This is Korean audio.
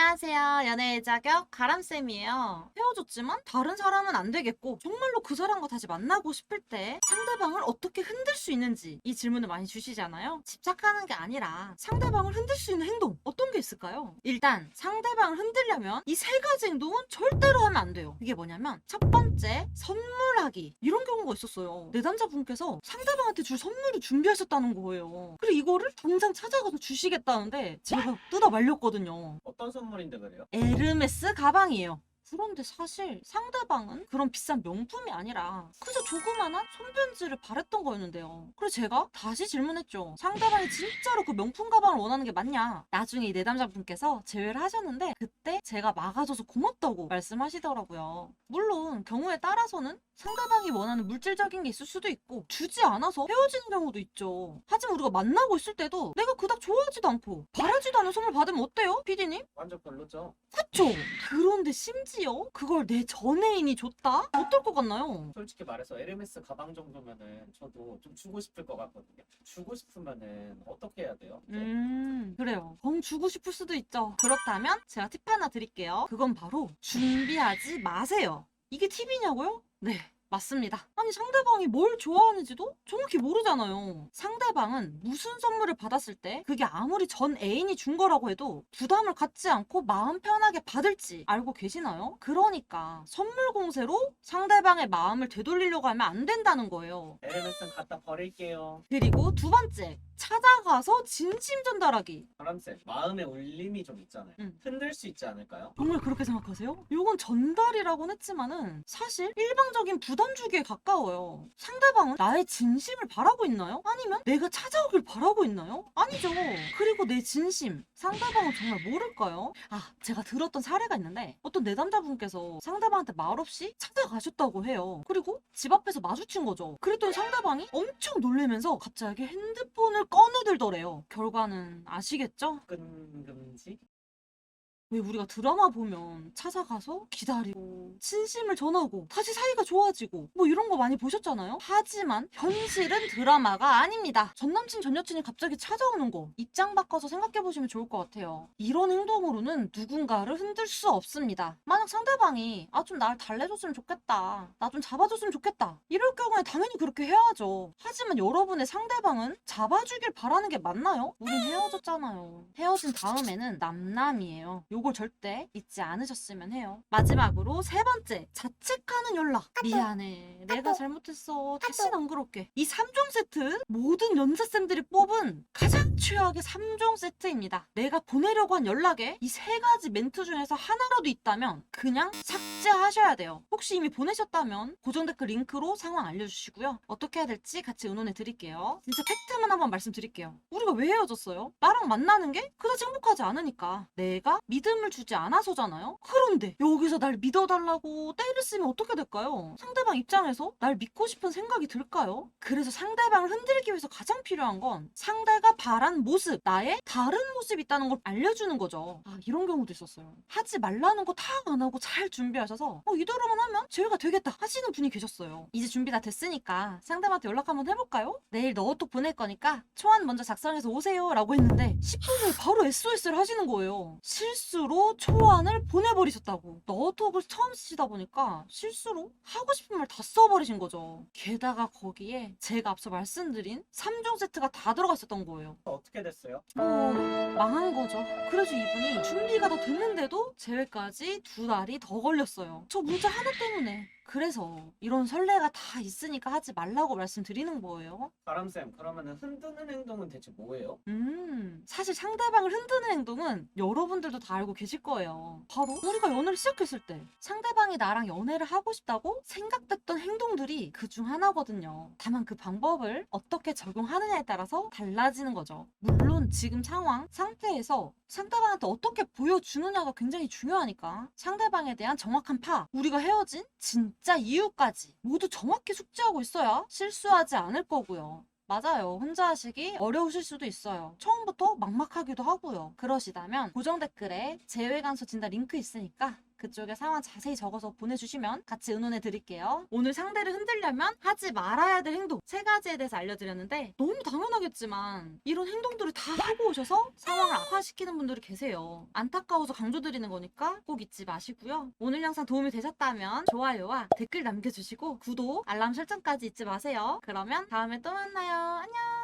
안녕하세요. 연애의 자격 가람쌤이에요. 헤어졌지만 다른 사람은 안 되겠고 정말로 그 사람과 다시 만나고 싶을 때 상대방을 어떻게 흔들 수 있는지 이 질문을 많이 주시잖아요. 집착하는 게 아니라 상대방을 흔들 수 있는 행동 어떤 게 있을까요? 일단 상대방을 흔들려면 이 세 가지 행동은 절대로 하면 안 돼요. 이게 뭐냐면 첫 번째, 선물하기. 이런 경우가 있었어요. 내 남자분께서 상대방한테 줄 선물을 준비하셨다는 거예요. 그리고 이거를 당장 찾아가서 주시겠다는데 제가 뜯어 말렸거든요. 어떤 선물인데 그래요? 에르메스 가방이에요. 그런데 사실 상대방은 그런 비싼 명품이 아니라 그저 조그만한 손편지를 바랬던 거였는데요. 그래서 제가 다시 질문했죠. 상대방이 진짜로 그 명품 가방을 원하는 게 맞냐? 나중에 이 내담자분께서 제외를 하셨는데 그때 제가 막아줘서 고맙다고 말씀하시더라고요. 물론 경우에 따라서는 상대방이 원하는 물질적인 게 있을 수도 있고 주지 않아서 헤어지는 경우도 있죠. 하지만 우리가 만나고 있을 때도 내가 그닥 좋아하지도 않고 바라지도 않은 선물 받으면 어때요? 피디님? 완전 별로죠. 그쵸? 그런데 심지어 그걸 내 전 애인이 줬다? 어떨 것 같나요? 솔직히 말해서 에르메스 가방 정도면은 저도 좀 주고 싶을 것 같거든요. 주고 싶으면은 어떻게 해야 돼요? 그래요. 덩 주고 싶을 수도 있죠. 그렇다면 제가 팁 하나 드릴게요. 그건 바로 준비하지 마세요. 이게 팁이냐고요? 네. 맞습니다. 아니 상대방이 뭘 좋아하는지도 정확히 모르잖아요. 상대방은 무슨 선물을 받았을 때 그게 아무리 전 애인이 준 거라고 해도 부담을 갖지 않고 마음 편하게 받을지 알고 계시나요? 그러니까 선물 공세로 상대방의 마음을 되돌리려고 하면 안 된다는 거예요. 에르메스는 갖다 버릴게요. 그리고 두 번째, 찾아가서 진심 전달하기. 바람쌤, 마음의 울림이 좀 있잖아요. 흔들 수 있지 않을까요? 정말 그렇게 생각하세요? 이건 전달이라고는 했지만은 사실 일방적인 부담 주기에 가까워요. 상대방은 나의 진심을 바라고 있나요? 아니면 내가 찾아오길 바라고 있나요? 아니죠. 그리고 내 진심, 상대방은 정말 모를까요? 제가 들었던 사례가 있는데 어떤 내담자분께서 상대방한테 말없이 찾아가셨다고 해요. 그리고 집 앞에서 마주친 거죠. 그랬더니 상대방이 엄청 놀라면서 갑자기 핸드폰을 꺼내들더래요. 결과는 아시겠죠? 끈금지? 왜 우리가 드라마 보면 찾아가서 기다리고 진심을 전하고 다시 사이가 좋아지고 뭐 이런 거 많이 보셨잖아요? 하지만 현실은 드라마가 아닙니다. 전남친 전여친이 갑자기 찾아오는 거 입장 바꿔서 생각해보시면 좋을 것 같아요. 이런 행동으로는 누군가를 흔들 수 없습니다. 만약 상대방이 좀 날 달래줬으면 좋겠다, 나 좀 잡아줬으면 좋겠다 이럴 경우에 당연히 그렇게 해야죠. 하지만 여러분의 상대방은 잡아주길 바라는 게 맞나요? 우린 헤어졌잖아요. 헤어진 다음에는 남남이에요. 요걸 절대 잊지 않으셨으면 해요. 마지막으로 세 번째, 자책하는 연락. 미안해, 내가 잘못했어, 다시는 안 그럴게. 이 3종 세트 모든 연사쌤들이 뽑은 가장 최악의 3종 세트입니다. 내가 보내려고 한 연락에 이 세 가지 멘트 중에서 하나라도 있다면 그냥 삭제하셔야 돼요. 혹시 이미 보내셨다면 고정 댓글 링크로 상황 알려주시고요. 어떻게 해야 될지 같이 의논해 드릴게요. 진짜 팩트만 한번 말씀드릴게요. 우리가 왜 헤어졌어요? 나랑 만나는 게 그다지 행복하지 않으니까. 내가 믿음을 주지 않아서잖아요? 그런데 여기서 날 믿어달라고 때를 쓰면 어떻게 될까요? 상대방 입장에서 날 믿고 싶은 생각이 들까요? 그래서 상대방을 흔들기 위해서 가장 필요한 건 상대가 바란 모습, 나의 다른 모습이 있다는 걸 알려주는 거죠. 이런 경우도 있었어요. 하지 말라는 거 다 안 하고 잘 준비하셔서 이대로만 하면 제외가 되겠다 하시는 분이 계셨어요. 이제 준비 다 됐으니까 상대방한테 연락 한번 해볼까요? 내일 너톡 보낼 거니까 초안 먼저 작성해서 오세요 라고 했는데 10분 후에 바로 SOS를 하시는 거예요. 실수로 초안을 보내버리셨다고. 너톡을 처음 쓰시다 보니까 실수로 하고 싶은 말 다 써버리신 거죠. 게다가 거기에 제가 앞서 말씀드린 3종 세트가 다 들어가 있었던 거예요. 어떻게 됐어요? 망한 거죠. 그래서 이분이 준비가 다 됐는데도 제외까지 2달이 더 걸렸어요. 저 문자 하나 때문에. 그래서 이런 선례가 다 있으니까 하지 말라고 말씀드리는 거예요. 바람쌤, 그러면은 흔드는 행동은 대체 뭐예요? 사실 상대방을 흔드는 행동은 여러분들도 다 알고 계실 거예요. 바로 우리가 연애를 시작했을 때 상대방이 나랑 연애를 하고 싶다고 생각됐던 행동들이 그 중 하나거든요. 다만 그 방법을 어떻게 적용하느냐에 따라서 달라지는 거죠. 물론 지금 상태에서 상대방한테 어떻게 보여주느냐가 굉장히 중요하니까 상대방에 대한 정확한 우리가 헤어진 진짜 이유까지 모두 정확히 숙지하고 있어야 실수하지 않을 거고요. 맞아요. 혼자 하시기 어려우실 수도 있어요. 처음부터 막막하기도 하고요. 그러시다면 고정 댓글에 제외 간수 진단 링크 있으니까 그쪽에 상황 자세히 적어서 보내주시면 같이 의논해 드릴게요. 오늘 상대를 흔들려면 하지 말아야 될 행동 3가지에 대해서 알려드렸는데 너무 당연하겠지만 이런 행동들을 다 하고 오셔서 상황을 악화시키는 분들이 계세요. 안타까워서 강조드리는 거니까 꼭 잊지 마시고요. 오늘 영상 도움이 되셨다면 좋아요와 댓글 남겨주시고 구독, 알람 설정까지 잊지 마세요. 그러면 다음에 또 만나요. 안녕.